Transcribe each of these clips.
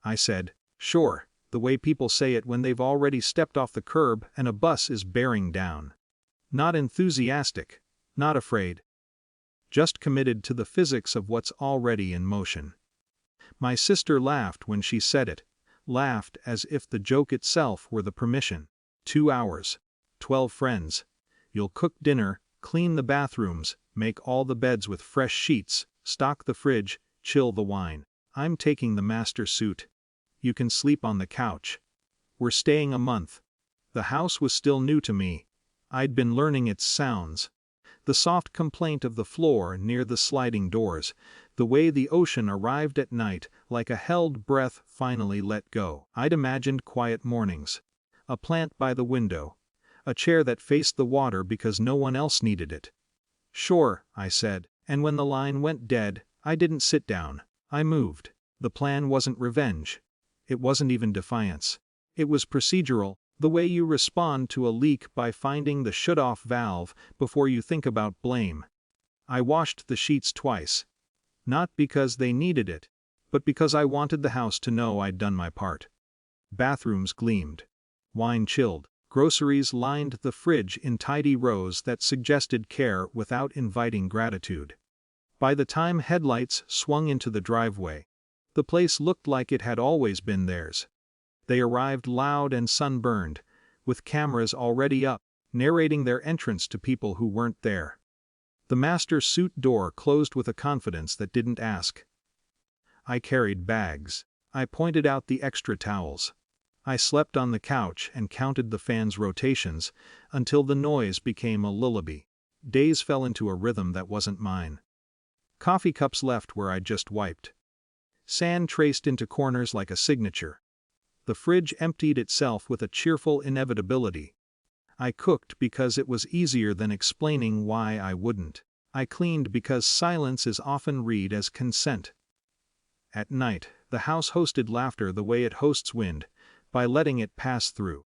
I said. Sure, the way people say it when they've already stepped off the curb and a bus is bearing down. Not enthusiastic, not afraid. Just committed to the physics of what's already in motion. My sister laughed when she said it, laughed as if the joke itself were the permission. 2 hours. 12 friends. You'll cook dinner, clean the bathrooms, make all the beds with fresh sheets, stock the fridge, chill the wine. I'm taking the master suite. You can sleep on the couch. We're staying a month. The house was still new to me. I'd been learning its sounds. The soft complaint of the floor near the sliding doors, the way the ocean arrived at night like a held breath finally let go. I'd imagined quiet mornings. A plant by the window. A chair that faced the water because no one else needed it. Sure, I said, and when the line went dead, I didn't sit down. I moved. The plan wasn't revenge. It wasn't even defiance. It was procedural, the way you respond to a leak by finding the shut-off valve before you think about blame. I washed the sheets twice. Not because they needed it, but because I wanted the house to know I'd done my part. Bathrooms gleamed. Wine chilled. Groceries lined the fridge in tidy rows that suggested care without inviting gratitude. By the time headlights swung into the driveway, the place looked like it had always been theirs. They arrived loud and sunburned, with cameras already up, narrating their entrance to people who weren't there. The master suite door closed with a confidence that didn't ask. I carried bags. I pointed out the extra towels. I slept on the couch and counted the fan's rotations until the noise became a lullaby. Days fell into a rhythm that wasn't mine. Coffee cups left where I'd just wiped. Sand traced into corners like a signature. The fridge emptied itself with a cheerful inevitability. I cooked because it was easier than explaining why I wouldn't. I cleaned because silence is often read as consent. At night, the house hosted laughter the way it hosts wind, by letting it pass through.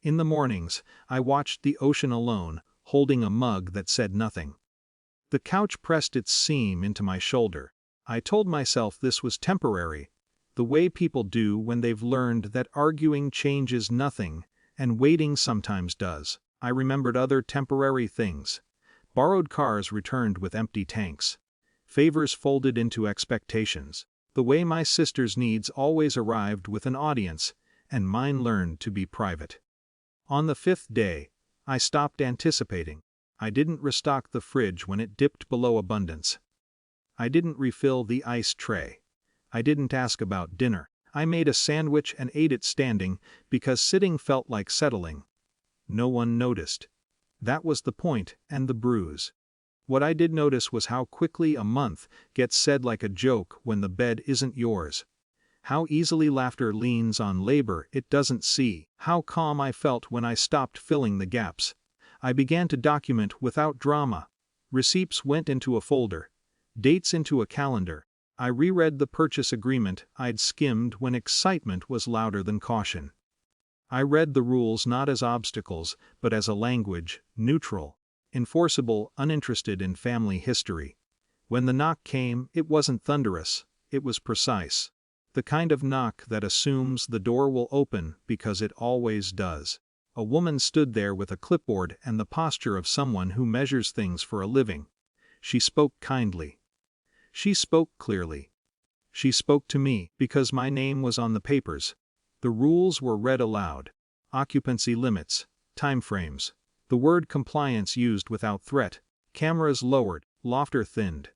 In the mornings, I watched the ocean alone, holding a mug that said nothing. The couch pressed its seam into my shoulder. I told myself this was temporary, the way people do when they've learned that arguing changes nothing, and waiting sometimes does. I remembered other temporary things. Borrowed cars returned with empty tanks. Favors folded into expectations. The way my sister's needs always arrived with an audience, and mine learned to be private. On the 5th day, I stopped anticipating. I didn't restock the fridge when it dipped below abundance. I didn't refill the ice tray. I didn't ask about dinner. I made a sandwich and ate it standing because sitting felt like settling. No one noticed. That was the point and the bruise. What I did notice was how quickly a month gets said like a joke when the bed isn't yours. How easily laughter leans on labor it doesn't see. How calm I felt when I stopped filling the gaps. I began to document without drama. Receipts went into a folder. Dates into a calendar. I reread the purchase agreement I'd skimmed when excitement was louder than caution. I read the rules not as obstacles, but as a language, neutral, enforceable, uninterested in family history. When the knock came, it wasn't thunderous, it was precise. The kind of knock that assumes the door will open because it always does. A woman stood there with a clipboard and the posture of someone who measures things for a living. She spoke kindly. She spoke clearly. She spoke to me because my name was on the papers. The rules were read aloud. Occupancy limits, timeframes. The word compliance used without threat. Cameras lowered, laughter thinned.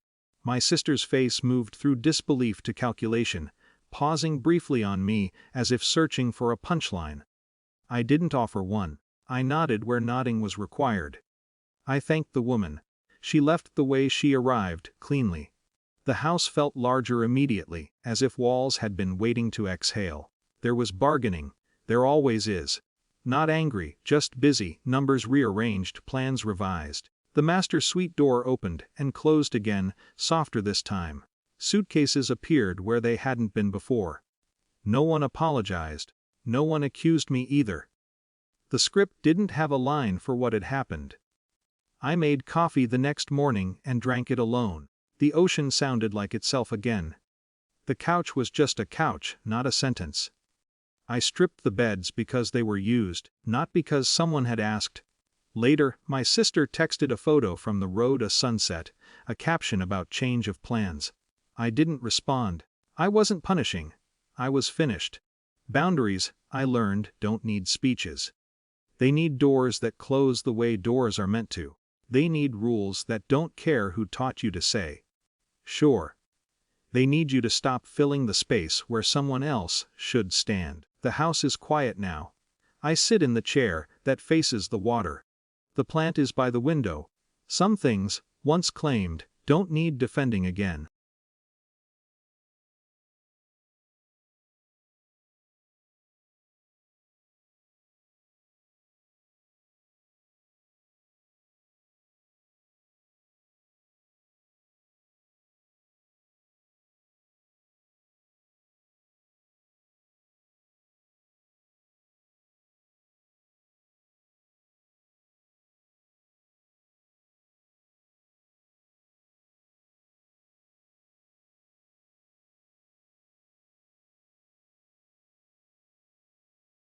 My sister's face moved through disbelief to calculation, pausing briefly on me as if searching for a punchline. I didn't offer one. I nodded where nodding was required. I thanked the woman. She left the way she arrived, cleanly. The house felt larger immediately, as if walls had been waiting to exhale. There was bargaining. There always is. Not angry, just busy, numbers rearranged, plans revised. The master suite door opened and closed again, softer this time. Suitcases appeared where they hadn't been before. No one apologized. No one accused me either. The script didn't have a line for what had happened. I made coffee the next morning and drank it alone. The ocean sounded like itself again. The couch was just a couch, not a sentence. I stripped the beds because they were used, not because someone had asked. Later, my sister texted a photo from the road, a sunset, a caption about change of plans. I didn't respond. I wasn't punishing. I was finished. Boundaries, I learned, don't need speeches. They need doors that close the way doors are meant to. They need rules that don't care who taught you to say. Sure. They need you to stop filling the space where someone else should stand. The house is quiet now. I sit in the chair that faces the water. The plant is by the window. Some things, once claimed, don't need defending again.